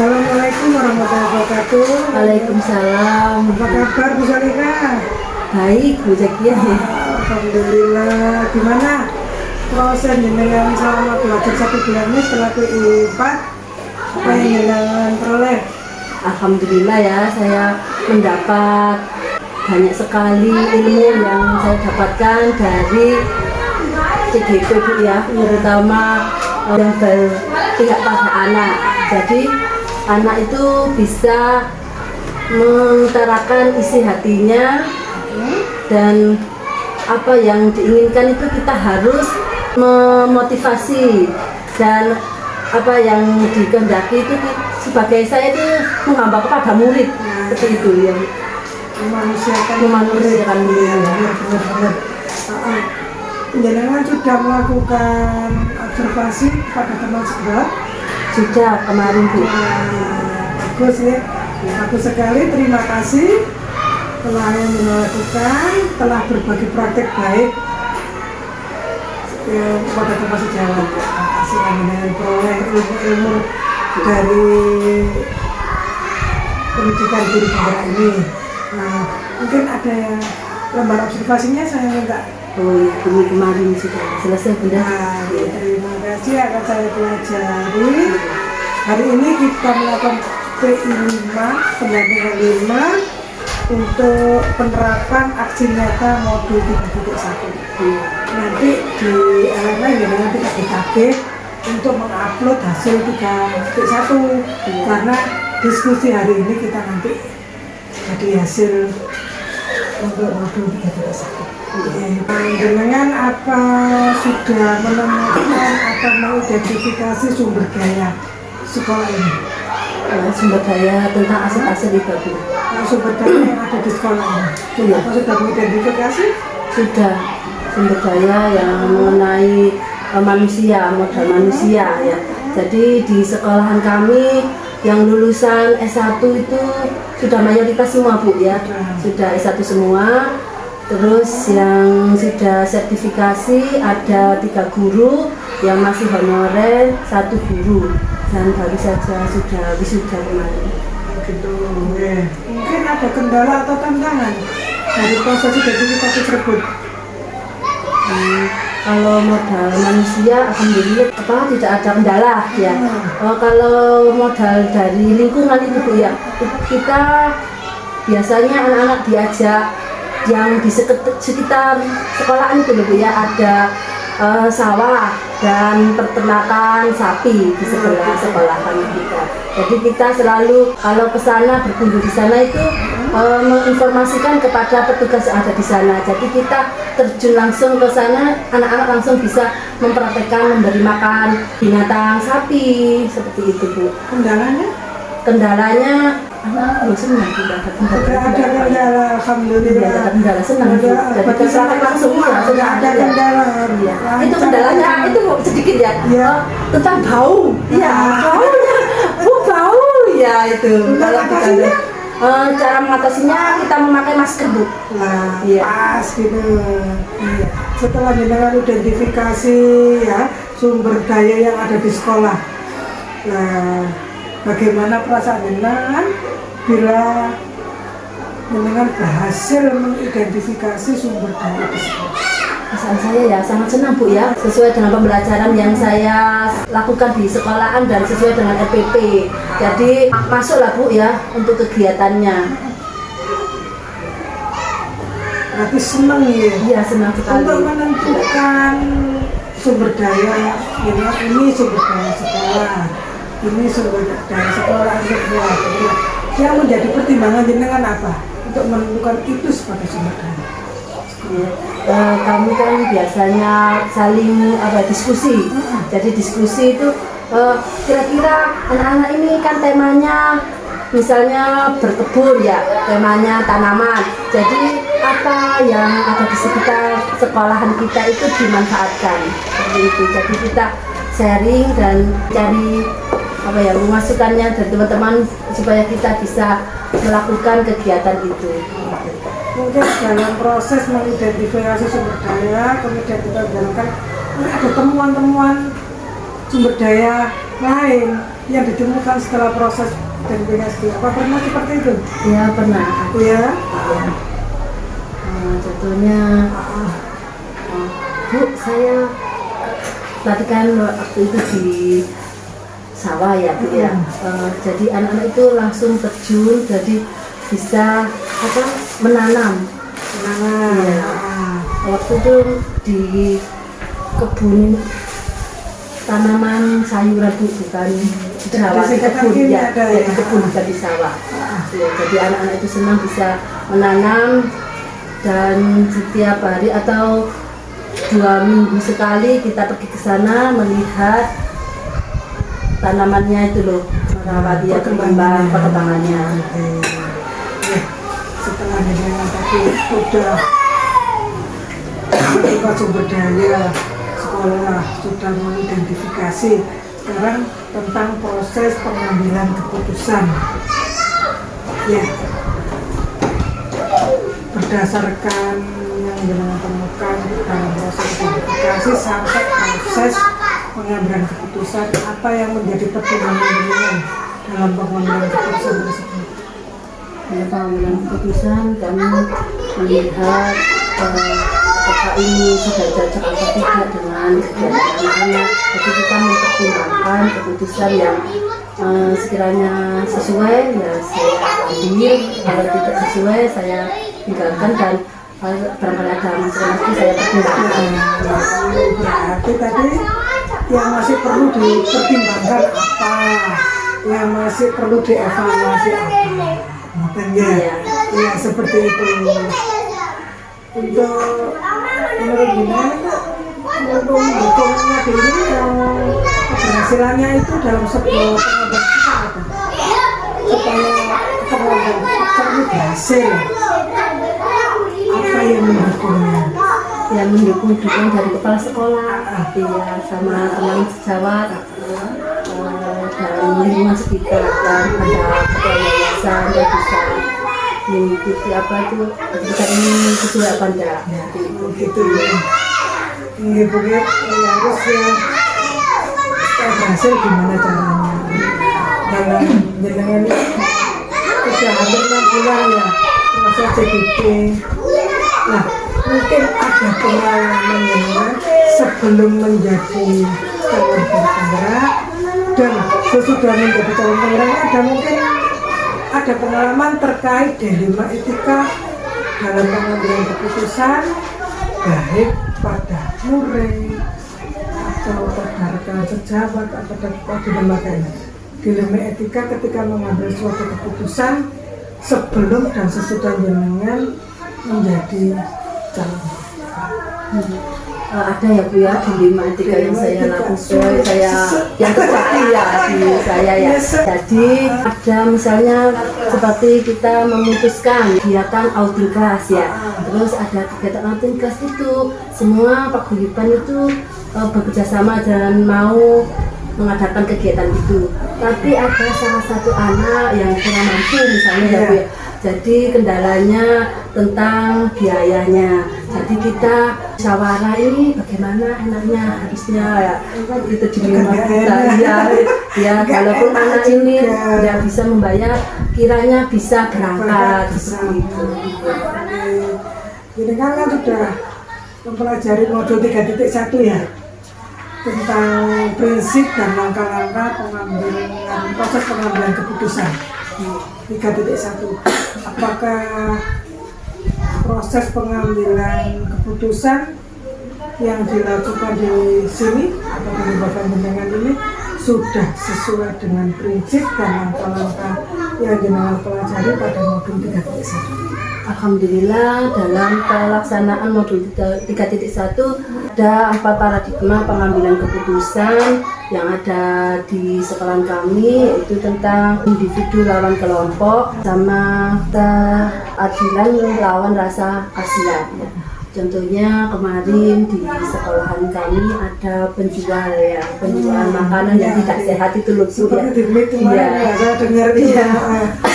Assalamualaikum warahmatullahi wabarakatuh. Waalaikumsalam. Apa kabar Bu Salika? Baik Bu Zakia. Alhamdulillah. Gimana proses jenengan selama belajar 1 bulan ini setelah IPA? Apa yang jenengan peroleh? Alhamdulillah ya, saya mendapat banyak sekali ilmu yang saya dapatkan dari CGP Bu ya, terutama yang berpihak pada anak. Jadi anak itu bisa mengutarakan isi hatinya dan apa yang diinginkan itu kita harus memotivasi, dan apa yang dikehendaki itu sebagai saya itu menghamba kepada murid, seperti itu ya, memanusiakan murid. Benar-benar. Jenengan sudah melakukan observasi pada teman sebelah? Sudah kemarin Bu. Bagus ya, bagus sekali. Terima kasih telah yang melakukan, telah berbagi praktek baik ya, kepada teman sejawat. Terima kasih yang peroleh ilmu-ilmu dari pendidikan guru penggerak ini. Nah, mungkin ada lembar observasinya saya enggak. Oh iya, ini kemarin sudah selesai Bunda. Nah, terima kasih akan saya pelajari. Hari ini kita melakukan PI5, pendampingan 5 untuk penerapan aksi nyata modul 3.1. Nanti di elemen ya nanti KBKB untuk mengupload hasil 3.1 karena diskusi hari ini kita nanti jadi hasil untuk modul 3.1. Dengan apa sudah menemukan atau mengidentifikasi sumber daya sekolah ini? Sumber daya tentang aset-aset itu Bu. Sumber daya yang ada di sekolah ini. Iya. Apa sudah mengidentifikasi? Sudah, sumber daya yang mengenai manusia, modal manusia ya. Jadi di sekolahan kami yang lulusan S1 itu sudah mayoritas semua Bu ya. Sudah S1 semua. Terus yang sudah sertifikasi ada 3 guru, yang masih honorer 1 guru, dan baru saja sudah wisuda kemarin. Begitu. Ya. Mungkin ada kendala atau tantangan dari proses identifikasi tersebut? Kalau modal manusia, alhamdulillah tidak ada kendala ya. Kalau modal dari lingkungan itu Bu ya, kita biasanya anak-anak diajak yang di sekitar sekolahan itu Bu ya, ada sawah dan peternakan sapi di sebelah sekolahan kita. Jadi kita selalu kalau ke sana, berkunjung di sana itu menginformasikan kepada petugas yang ada di sana. Jadi kita terjun langsung ke sana, anak-anak langsung bisa mempraktekkan memberi makan binatang sapi seperti itu Bu. Kendalanya anak senang tidak ada kendala, alhamdulillah. Ada kendala senang. Jadi kita langsung sudah ada kendala. Ya. Itu kendalanya itu sedikit ya. Tentang bau. Iya, baunya. Bau ya itu. Kalau kita cara mengatasinya kita memakai masker Bu. Nah, pas gitu. Iya. Setelah jenengan identifikasi ya sumber daya yang ada di sekolah. Nah, bagaimana perasaan jenengan bila jenengan berhasil mengidentifikasi sumber daya di sekolah? Perasaan saya ya sangat senang Bu ya, sesuai dengan pembelajaran yang saya lakukan di sekolahan dan sesuai dengan RPP. Jadi masuklah Bu ya untuk kegiatannya. Berarti senang ya? Iya, senang sekali. Untuk menentukan sumber daya, ini sumber daya sekolah, ini sumber daya sekolah, yang menjadi pertimbangan jenengan apa untuk menentukan itu sebagai sumber daya? Kami kan biasanya saling diskusi. Jadi diskusi itu kira-kira anak-anak ini kan temanya misalnya berkebun ya, temanya tanaman. Jadi apa yang ada di sekitar sekolahan kita itu dimanfaatkan seperti itu. Jadi kita sharing dan cari memasukkannya dari teman-teman supaya kita bisa melakukan kegiatan itu. Mungkin dalam proses mengidentifikasi sumber daya, kemudian kita jalankan ada temuan-temuan sumber daya lain yang ditemukan setelah proses verifikasi. Apa pernah seperti itu? Ya pernah. Ya. Ya. Contohnya, Bu, saya tadi kan waktu itu di sawah ya Bu ya. Jadi anak-anak itu langsung terjun, jadi bisa apa menanam. Ya. Waktu itu di kebun tanaman sayuran Bu, bukan di sawah, di kebun ya, di kebun bukan di sawah. Ya, jadi anak-anak itu senang bisa menanam, dan setiap hari atau 2 minggu sekali kita pergi ke sana melihat tanamannya itu loh, merawat dia perkembangannya. Ya, setelah dengan tadi sudah kita sumber daya sekolah sudah mengidentifikasi, sekarang tentang proses pengambilan keputusan. Ya, berdasarkan yang dengan temukan dalam proses identifikasi sampai proses pengambilan keputusan, apa yang menjadi pertimbangan dalam pengambilan keputusan tersebut? Dalam pengambilan keputusan kami melihat apakah ini sudah cocok atau tidak dengan kegiatan anak-anak. Jadi kita mempertimbangkan keputusan yang sekiranya sesuai ya saya ambil, kalau tidak sesuai saya tinggalkan, dan barangkali ada masalah lagi saya pertimbangkan. Berarti tadi yang masih perlu dipertimbangkan apa, yang masih perlu dievaluasi apa, mungkin ya, ya seperti itu. Untuk menurut Gina, untuk mendukungnya ini yang keberhasilannya itu dalam sebuah pengambilan kita apa? Supaya pengambilan kita ini berhasil, apa yang mendukungnya? Ya mendukung dari kepala sekolah, ya sama teman sejawat, dan lingkungan sekitar, dan ada ketua yayasan yang bisa mengikuti apa itu ketika ini sesuai apa enggak. Gitu ya. Ini punya harus ya berhasil gimana caranya. Dalam jenengan sudah hampir 6 bulan ya proses CBP. Nah, mungkin ada pengalaman jenengan sebelum menjadi calon penggerak dan sesudah menjadi calon penggerak, ada mungkin ada pengalaman terkait dilema etika dalam pengambilan keputusan, baik pada murid atau pada rekan sejawat atau pada lembaga. Dilema etika ketika mengambil suatu keputusan sebelum dan sesudah jenengan menjadi calon. Ada ya Bu ya, dilema etika yang saya lakukan, saya yang terjadi ya di saya ya. Jadi ada misalnya seperti kita memutuskan kegiatan outing class ya, terus ada kegiatan outing class itu semua paguyuban itu bekerja sama dan mau mengadakan kegiatan itu, tapi ada salah satu anak yang kurang mampu misalnya ya Bu ya. Jadi kendalanya tentang biayanya. Jadi kita musyawarah ini bagaimana enaknya, harusnya ya itu diterima kita ya walaupun anak ini tidak bisa membayar, kiranya bisa berangkat seperti itu. Jadi kan sudah mempelajari modul 3.1 ya, tentang prinsip dan langkah-langkah proses pengambilan keputusan. 3.1. Apakah proses pengambilan keputusan yang dilakukan di sini atau di lembaga jenengan ini sudah sesuai dengan prinsip dan langkah-langkah yang jenengan pelajari pada modul 3.1? Alhamdulillah dalam pelaksanaan modul 3.1 ada 4 paradigma pengambilan keputusan yang ada di sekolah kami, yaitu tentang individu lawan kelompok sama keadilan lawan rasa kasihan. Contohnya kemarin di sekolahan kami ada penjual makanan yang tidak sehat itu loh Bu ya. Seperti di meet kemarin ya, saya dengar itu ya.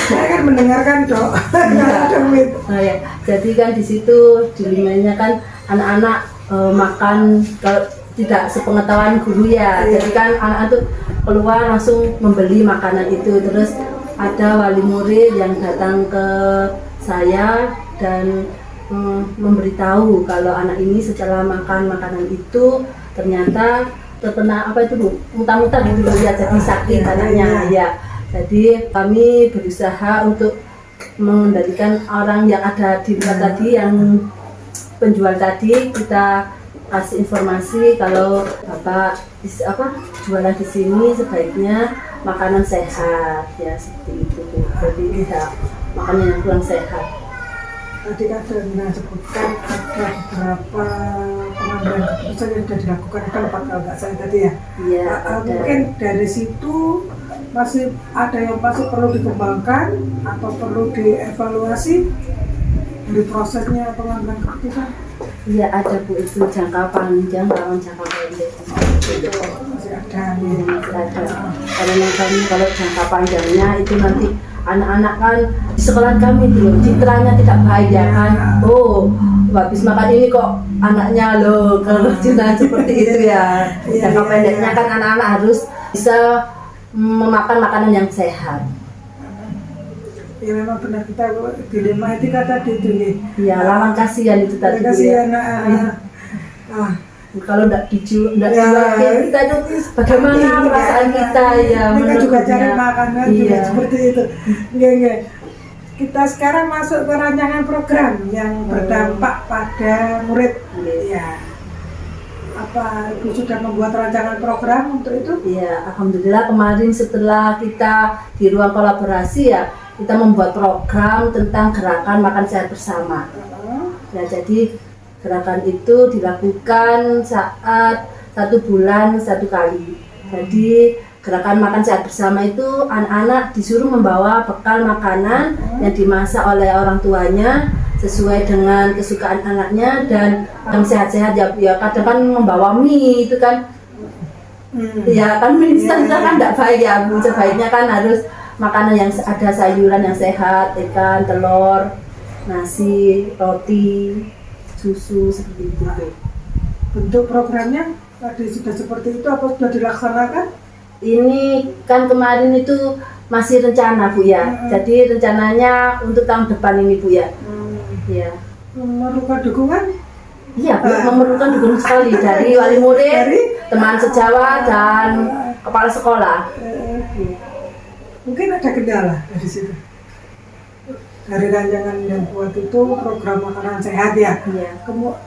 Saya kan mendengarkan dok. Ada meet. Nah, ya. Jadi kan di situ dilimanya kan anak-anak makan kalau tidak sepengetahuan guru ya. Jadi kan anak-anak tuh keluar langsung membeli makanan itu. Terus ada wali murid yang datang ke saya dan memberitahu kalau anak ini setelah makan makanan itu ternyata terkena apa itu Bu? Muntah-muntah gitu ya, jadi sakit anaknya ya. Jadi kami berusaha untuk mengendalikan orang yang ada di luar tadi, yang penjual tadi, kita kasih informasi kalau Bapak jualan di sini sebaiknya makanan sehat ya, seperti itu Bu. Jadi tidak makanan yang kurang sehat. Tadi kan sudah sebutkan ada beberapa pengambilan keputusan yang sudah dilakukan kan Pak, kalau nggak salah tadi ya. Iya. Mungkin dari situ masih ada yang masih perlu dikembangkan atau perlu dievaluasi di prosesnya pengambilan keputusan. Iya ada Bu, itu jangka panjang lawan jangka pendek. Itu masih ada. Masih ada. Karena kami kalau jangka panjangnya itu nanti anak-anak kan di sekolah kami itu citranya tidak baik ya kan. Oh, habis makan ini kok anaknya loh keracunan seperti itu ya. Jangka pendeknya kan anak-anak harus bisa memakan makanan yang sehat. Ya memang benar, kita dilema etika tadi itu nih. Ya lawan kasihan itu tadi. Kasihan. Kalau tidak dijual kita itu bagaimana perasaan kita ya. Mereka juga cari makanan juga seperti itu. Enggak. Kita sekarang masuk ke rancangan program yang berdampak pada murid. Ya. Apa Ibu sudah membuat rancangan program untuk itu? Iya, alhamdulillah kemarin setelah kita di ruang kolaborasi ya, kita membuat program tentang gerakan makan sehat bersama. Ya, jadi gerakan itu dilakukan saat 1 bulan 1 kali. Jadi gerakan makan sehat bersama itu anak-anak disuruh membawa bekal makanan yang dimasak oleh orang tuanya sesuai dengan kesukaan anaknya dan yang sehat-sehat ya kadang kan membawa mie itu kan ya kan mie instan kan tidak baik ya Bu. Sebaiknya kan harus makanan yang ada sayuran yang sehat, ikan, telur, nasi, roti, susu seperti itu. Bentuk programnya tadi sudah seperti itu apa sudah dilaksanakan? Ini kan kemarin itu masih rencana Bu ya. Jadi rencananya untuk tahun depan ini Bu ya. Ya. Memerlukan dukungan? Iya Bu, memerlukan dukungan sekali dari wali murid, teman sejawat dan kepala sekolah. Mungkin ada kendala dari situ. Dari rancangan yang buat itu program makanan sehat ya. Iya.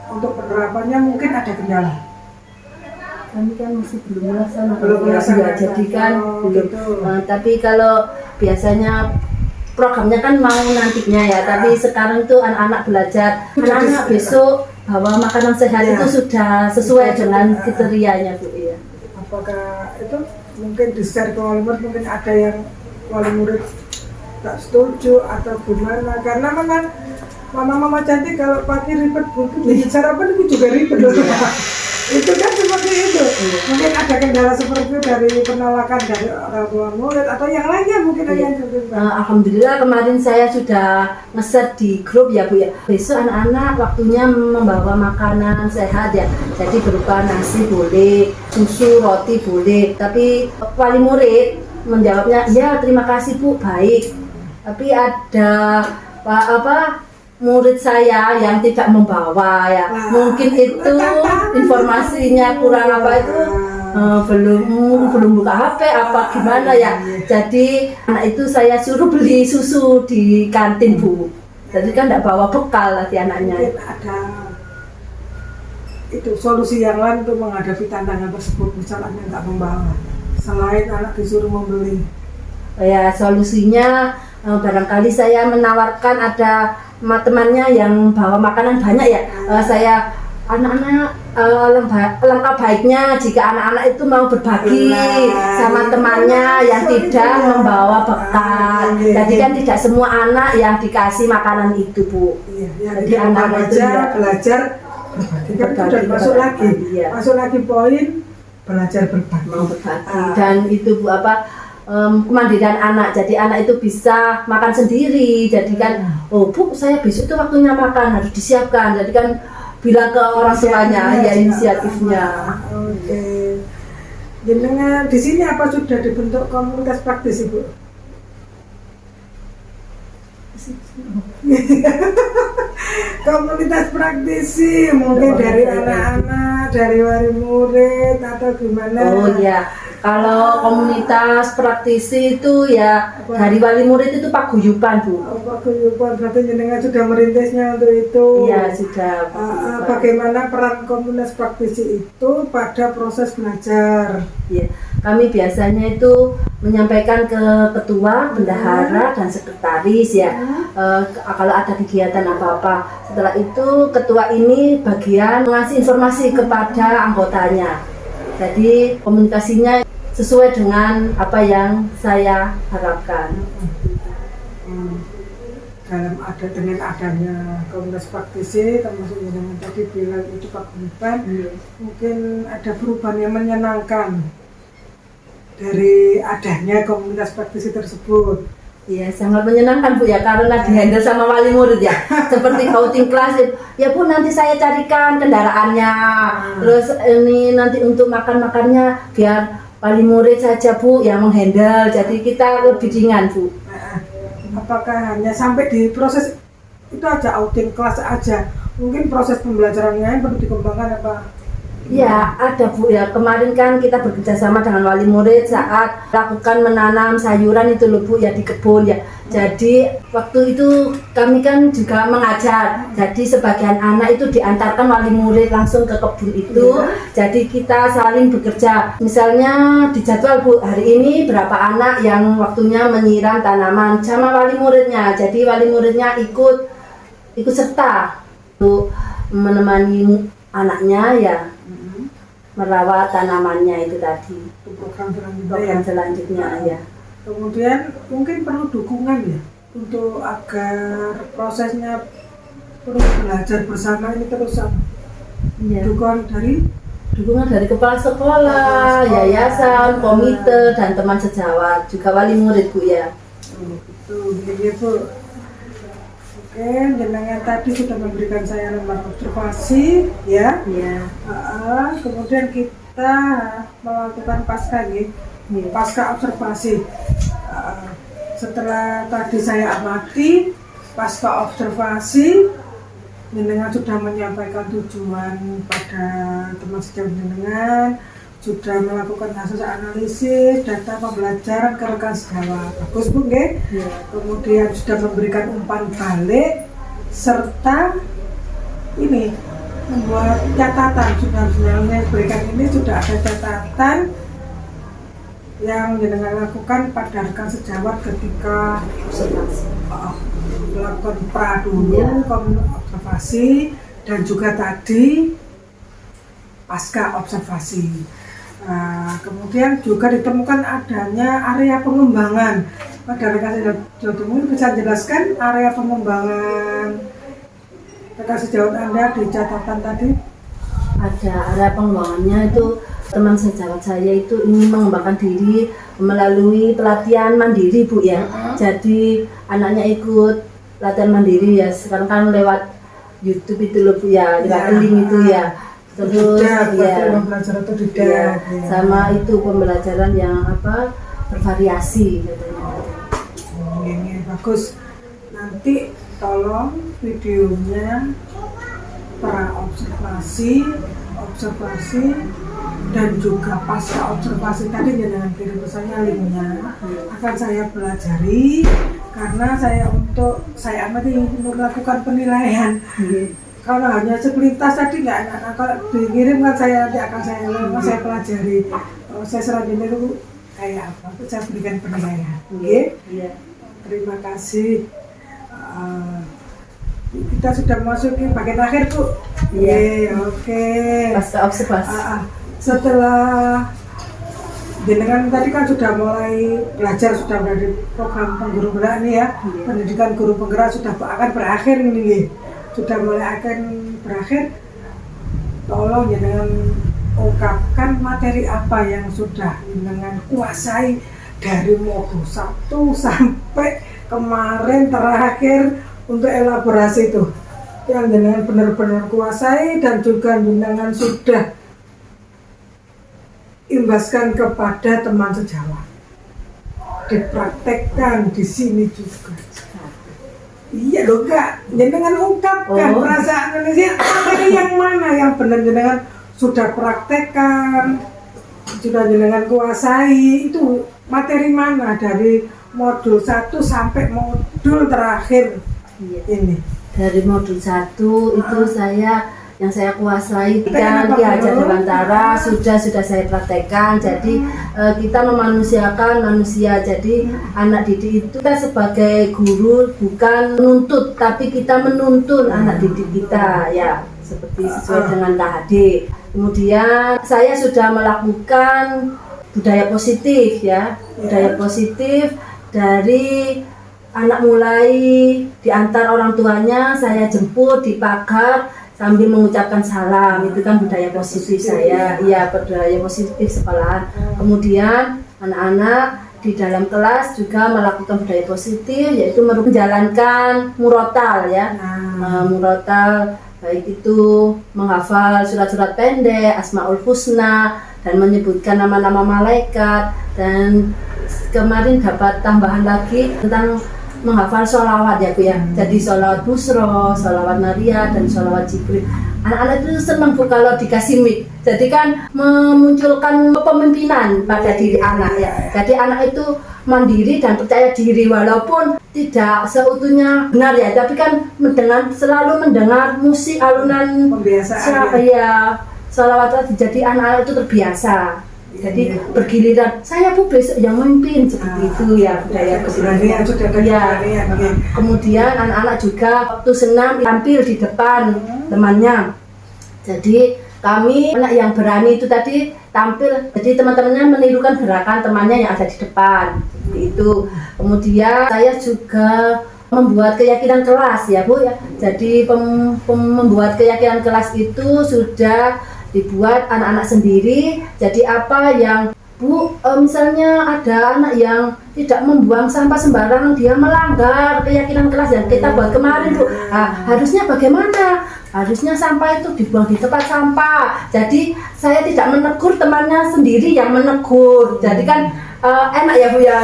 Untuk penerapannya mungkin ada kendala. Kami kan masih belum melaksanakan. Melaksanakan. Jadi kan belum. Gitu. Tapi kalau biasanya programnya kan mau nantinya ya. Tapi sekarang tuh anak-anak belajar. Anak-anak besok bahwa makanan sehat itu sudah sesuai dengan kriterianya Bu ya. Apakah itu mungkin di-share ke wali murid, mungkin ada yang wali murid tak setuju atau gimana, karena memang mama-mama cantik kalau pagi ribet bikin sarapan itu juga ribet loh. Itu kan seperti itu. Mungkin ada kendala seperti itu dari penolakan dari orang tua murid atau yang lainnya mungkin ada yang alhamdulillah kemarin saya sudah nge-share di grup ya Bu ya. Besok anak-anak waktunya membawa makanan sehat ya. Jadi berupa nasi boleh, susu, roti boleh. Tapi wali murid menjawabnya, ya terima kasih Bu, baik. Tapi ada murid saya yang tidak membawa ya. Mungkin itu informasinya kurang belum buka HP apa gimana ya. Jadi anak itu saya suruh beli susu di kantin Bu. Jadi kan tidak bawa bekal nanti anaknya. Mungkin ada itu solusi yang lain untuk menghadapi tantangan tersebut, misalnya nggak membawa selain anak disuruh membeli. Ya solusinya barangkali saya menawarkan ada temannya yang bawa makanan banyak ya. Saya anak-anak langkah baiknya jika anak-anak itu mau berbagi sama temannya yang tidak membawa bekal. Jadi kan tidak semua anak yang dikasih makanan itu Bu. Jadi anak-anak itu belajar berbagi. Masuk lagi poin belajar berbagi. Dan itu Bu kemandirian anak, jadi anak itu bisa makan sendiri. Jadi kan, oh Bu, saya besok itu waktunya makan harus disiapkan. Jadi kan bilang ke orang tuanya ya inisiatifnya. Oke. Jenengan di sini apa sudah dibentuk komunitas praktis Ibu? Komunitas praktisi mungkin dari anak-anak, dari wali murid atau gimana? Oh iya, kalau komunitas praktisi itu ya dari wali murid itu paguyuban Bu. Oh, paguyuban, berarti jenengan sudah merintisnya untuk itu. Iya sudah. Bagaimana peran komunitas praktisi itu pada proses belajar? Ya, kami biasanya itu menyampaikan ke ketua, bendahara, dan sekretaris ya. Kalau ada kegiatan apa-apa. Setelah itu ketua ini bagian mengasih informasi kepada anggotanya. Jadi komunikasinya sesuai dengan apa yang saya harapkan. Dengan adanya komunitas praktisi, termasuk yang tadi bilang itu paguyuban, mungkin ada perubahan yang menyenangkan dari adanya komunitas praktisi tersebut. Iya, sangat menyenangkan Bu ya, karena dihandle sama wali murid ya. Seperti outing kelas, ya Bu nanti saya carikan kendaraannya. Terus ini nanti untuk makan-makannya biar wali murid saja Bu yang menghandle. Jadi kita lebih ringan Bu. Apakah hanya sampai di proses itu aja, outing kelas aja? Mungkin proses pembelajarannya perlu dikembangkan apa? Ya ada Bu ya, kemarin kan kita bekerja sama dengan wali murid saat lakukan menanam sayuran itu loh Bu ya di kebun ya. Jadi waktu itu kami kan juga mengajar, jadi sebagian anak itu diantarkan wali murid langsung ke kebun itu. Jadi kita saling bekerja, misalnya di jadwal Bu, hari ini berapa anak yang waktunya menyiram tanaman sama wali muridnya. Jadi wali muridnya ikut serta untuk menemani anaknya ya, merawat tanamannya itu tadi. Program selanjutnya ya. Kemudian mungkin perlu dukungan ya untuk agar prosesnya terus belajar bersama ini terus Ya. dukungan dari kepala sekolah, yayasan, komite, dan teman sejawat, juga wali murid Bu ya. Betul, begini Bu. Oke, jenengan tadi sudah memberikan saya nomor observasi ya. Iya. Kemudian kita melakukan pasca nih, pasca observasi. Setelah tadi saya amati pasca observasi, jenengan sudah menyampaikan tujuan pada teman sejawat jenengan, sudah melakukan hasil analisis data pembelajaran ke rekan sejawat. Bagus Bu nggih? Kemudian sudah memberikan umpan balik serta ini membuat catatan. Sudah berikan ini, sudah ada catatan yang jenengan lakukan pada rekan sejawat ketika melakukan pra dulu, observasi, dan juga tadi pasca observasi. Kemudian juga ditemukan adanya area pengembangan. Pada rekan sejawat mungkin bisa jelaskan area pengembangan rekan sejawat Anda di catatan tadi? Ada area pengembangannya itu, teman sejawat saya itu ingin mengembangkan diri melalui pelatihan mandiri Bu ya. Jadi anaknya ikut pelatihan mandiri ya, sekarang kan lewat YouTube itu loh Bu ya, lewat link itu ya. Terus pembelajaran ya, sama itu pembelajaran yang apa bervariasi katanya. Ini bagus. Nanti tolong videonya pra observasi dan juga pasca observasi tadi jangan kirim ke saya linknya, akan saya pelajari karena saya amati untuk melakukan penilaian. Kalau hanya sepelintas tadi nggak enak, kalau dikirim kan saya nanti akan saya pelajari proses selanjutnya itu kayak apa, saya berikan penilaian. Terima kasih. Kita sudah masuk ke bagian akhir Bu. Oke. Pasca observasi. Setelah jenengan tadi kan sudah mulai belajar, sudah berada di program pengguru gerak nih ya. Pendidikan guru penggerak sudah akan berakhir ini. Sudah mulai akan berakhir. Tolong jenengan ungkapkan materi apa yang sudah jenengan kuasai dari modul 1 sampai kemarin terakhir untuk elaborasi itu yang jenengan benar-benar kuasai dan juga jenengan sudah imbaskan kepada teman sejawat, dipraktekkan di sini juga. Iya loh Kak, jenengan ungkapkan perasaan Indonesia materi yang mana yang benar jenengan sudah praktekkan, sudah jenengan kuasai, itu materi mana dari modul 1 sampai modul terakhir ini. Dari modul 1 itu yang saya kuasai kan Ki Hajar Dewantara sudah saya praktekkan. Jadi kita memanusiakan manusia. Jadi anak didik itu kita sebagai guru bukan menuntut, tapi kita menuntun anak didik kita ya, seperti sesuai dengan KHD. Kemudian saya sudah melakukan budaya positif ya, budaya positif dari anak mulai diantar orang tuanya, saya jemput di pagar sambil mengucapkan salam, itu kan budaya positif saya, iya budaya positif sekolahan. Kemudian anak-anak di dalam kelas juga melakukan budaya positif, yaitu menjalankan murotal ya, murotal baik itu menghafal surat-surat pendek, Asmaul Husna, dan menyebutkan nama-nama malaikat, dan kemarin dapat tambahan lagi tentang menghafal sholawat ya Bu ya. Jadi sholawat Busro, sholawat Maria, dan sholawat Jibril. Anak-anak itu senang Bu kalau dikasih mic. Jadi kan memunculkan kepemimpinan pada diri anak ya. Jadi anak itu mandiri dan percaya diri walaupun tidak seutuhnya benar ya. Tapi kan selalu mendengar musik alunan pembiasaan ya, sholawat. Jadi anak-anak itu terbiasa. Jadi bergiliran, saya Bu besok yang memimpin seperti itu ya, budaya keberanian sudah ada keberanian. Kemudian anak-anak juga waktu senam tampil di depan temannya. Jadi kami anak yang berani itu tadi tampil, jadi teman-temannya menirukan gerakan temannya yang ada di depan seperti itu. Kemudian saya juga membuat keyakinan kelas ya Bu ya. Jadi membuat keyakinan kelas itu sudah dibuat anak-anak sendiri. Jadi apa yang Bu, misalnya ada anak yang tidak membuang sampah sembarangan, dia melanggar keyakinan kelas yang kita buat kemarin Bu. Harusnya bagaimana? Harusnya sampah itu dibuang di tempat sampah. Jadi saya tidak menegur temannya sendiri yang menegur. Jadi kan enak ya Bu ya.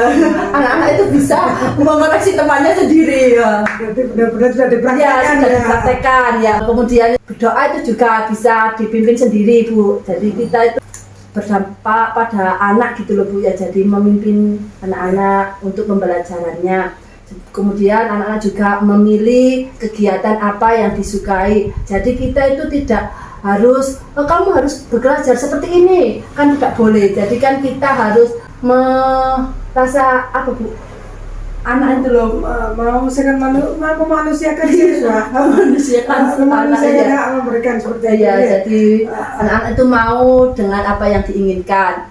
Anak-anak itu bisa mengoreksi temannya sendiri ya. Jadi benar-benar sudah dipraktekkan ya. Sudah dipraktekkan ya. Kemudian berdoa itu juga bisa dipimpin sendiri Bu. Jadi kita itu berdampak pada anak gitu loh Bu ya. Jadi memimpin anak-anak untuk pembelajarannya. Kemudian anak-anak juga memilih kegiatan apa yang disukai. Jadi kita itu tidak harus kamu harus belajar seperti ini, kan tidak boleh. Jadi kan kita harus merasa apa Bu? Anak itu loh mau memanusiakan siswa, memanusiakan memberikan seperti ya. Jadi anak-anak itu mau dengan apa yang diinginkan.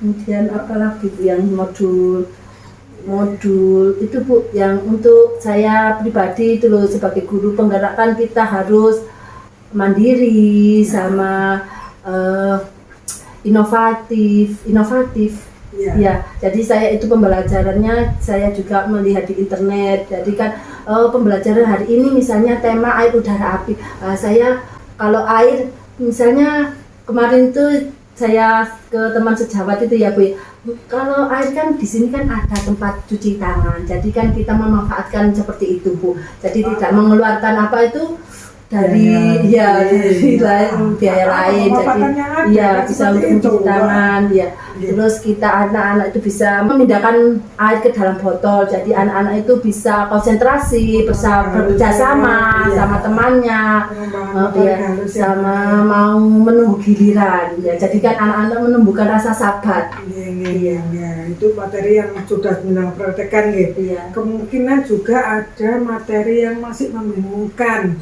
Kemudian apa lagi Bu yang modul itu Bu yang untuk saya pribadi itu loh, sebagai guru penggerakkan kita harus mandiri sama inovatif ya. Jadi saya itu pembelajarannya saya juga melihat di internet. Jadi kan pembelajaran hari ini misalnya tema air, udara, api. Saya kalau air misalnya kemarin tuh saya ke teman sejawat itu ya Bu. Kalau air kan di sini kan ada tempat cuci tangan. Jadi kan kita memanfaatkan seperti itu Bu. Jadi tidak mengeluarkan apa itu dari biaya lain. Jadi ya bisa untuk mencuci tangan ya. Terus kita anak-anak itu bisa memindahkan air ke dalam botol. Jadi anak-anak itu bisa konsentrasi, bekerjasama sama temannya, sama mau menunggu giliran ya. Jadi kan anak-anak menumbuhkan rasa sabar. Iya. Itu materi yang sudah praktekkan gitu. Kemungkinan juga ada materi yang masih membingungkan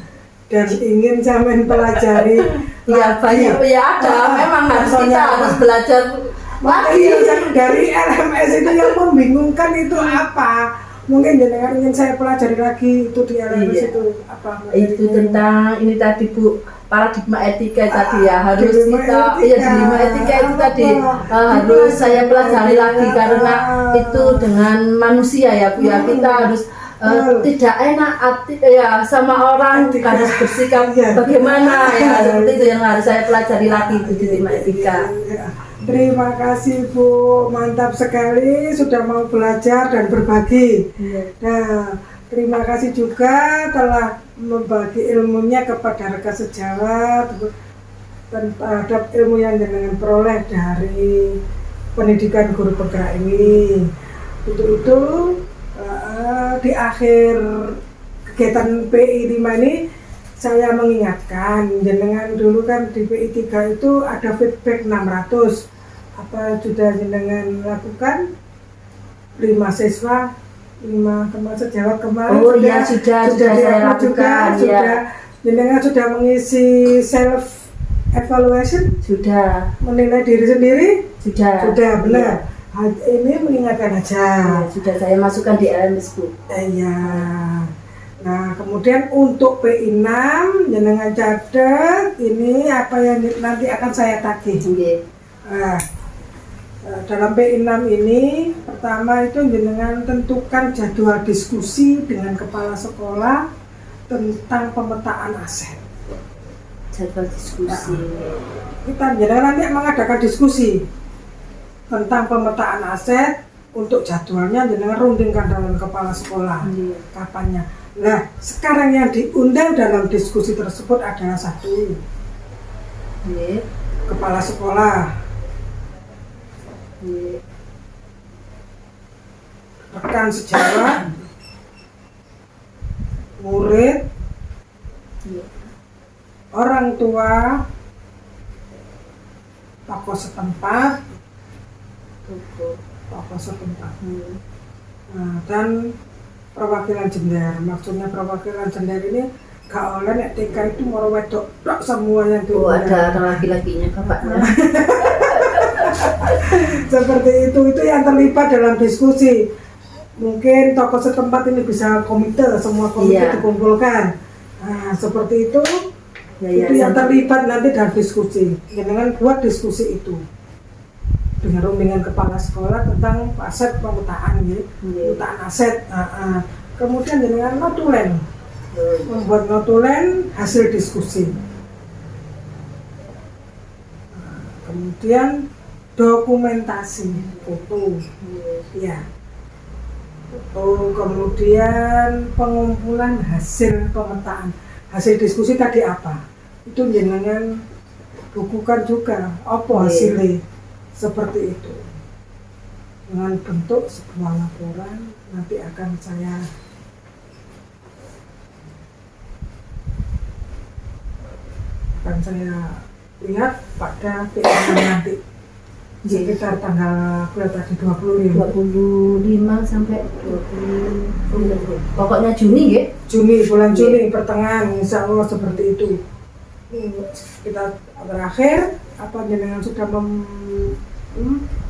dan ingin sampean pelajari. Ya banyak ya, ada. Memang kita harus belajar lagi dari LMS itu yang membingungkan itu apa? Mungkin jenengan ingin saya pelajari lagi itu di LMS itu apa? Itu tentang ini tadi Bu, paradigma etika tadi ya, harus kita dilema etika itu tadi harus saya pelajari lagi karena itu dengan manusia ya Bu ya. Kita harus tidak enak ya sama orang harus bersikap bagaimana ya, seperti itu yang harus saya pelajari lagi di Terima Etika. Terima kasih Bu, mantap sekali sudah mau belajar dan berbagi. Nah, terima kasih juga telah membagi ilmunya kepada rekan sejawat terhadap ilmu yang jenengan peroleh dari pendidikan guru penggerak ini. Untuk itu di akhir kegiatan PI 5 ini saya mengingatkan jenengan dulu kan di PI 3 itu ada feedback 600. Apa sudah jenengan lakukan? 5 siswa, 5 teman sejawat kemarin sudah saya lakukan juga, jenengan sudah mengisi self evaluation, sudah menilai diri sendiri, sudah benar. Ini mengingatkan aja. Sudah saya masukkan di LMS Bu. Iya. Nah, kemudian untuk PI 6 jenengan catat ini apa yang nanti akan saya tagih. Nah, dalam PI 6 ini pertama itu jenengan tentukan jadwal diskusi dengan kepala sekolah tentang pemetaan aset. Jadwal diskusi. Kita jenengan nanti mengadakan diskusi tentang pemetaan aset. Untuk jadwalnya jenengan rundingkan dengan kepala sekolah kapannya. Nah, sekarang yang diundang dalam diskusi tersebut adalah satu kepala sekolah, rekan sejawat, murid, orang tua, tokoh setempat, nah, dan perwakilan gender. Maksudnya perwakilan gender ini gak oleh nek TK itu mau wedok semuanya tuh. Ada laki-lakinya bapaknya. Seperti itu yang terlibat dalam diskusi. Mungkin tokoh setempat ini bisa komite, semua komite dikumpulkan. Nah, seperti itu. Itu yang terlibat nanti dalam diskusi. Dengan buat diskusi itu dengan rundingan kepala sekolah tentang aset pemetaan, pemetaan aset. Kemudian dengan notulen, membuat notulen hasil diskusi. Kemudian dokumentasi foto, foto, kemudian pengumpulan hasil pemetaan, hasil diskusi tadi apa? Itu jenengan bukukan juga, apa hasilnya. Seperti itu dengan bentuk sebuah laporan nanti akan saya lihat pada PN nanti sekitar tanggal berapa tadi 25 sampai 20 pokoknya Juni ya? Bulan Juni pertengahan insya Allah seperti itu. Kita terakhir apa jenengan sudah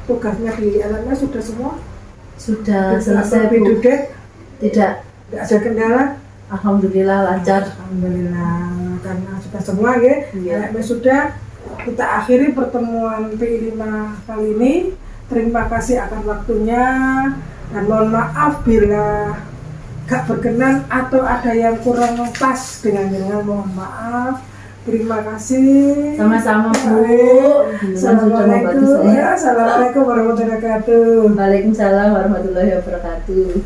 tugasnya di LMS sudah semua? Sudah selesai Bu. Tidak ada kendala? Alhamdulillah lancar. Alhamdulillah karena sudah semua ya. LMS sudah. Kita akhiri pertemuan PI 5 kali ini. Terima kasih akan waktunya dan mohon maaf bila gak berkenan atau ada yang kurang pas dengan jenengan, mohon maaf. Terima kasih. Sama-sama Bu. Assalamualaikum warahmatullahi wabarakatuh. Waalaikumsalam warahmatullahi wabarakatuh.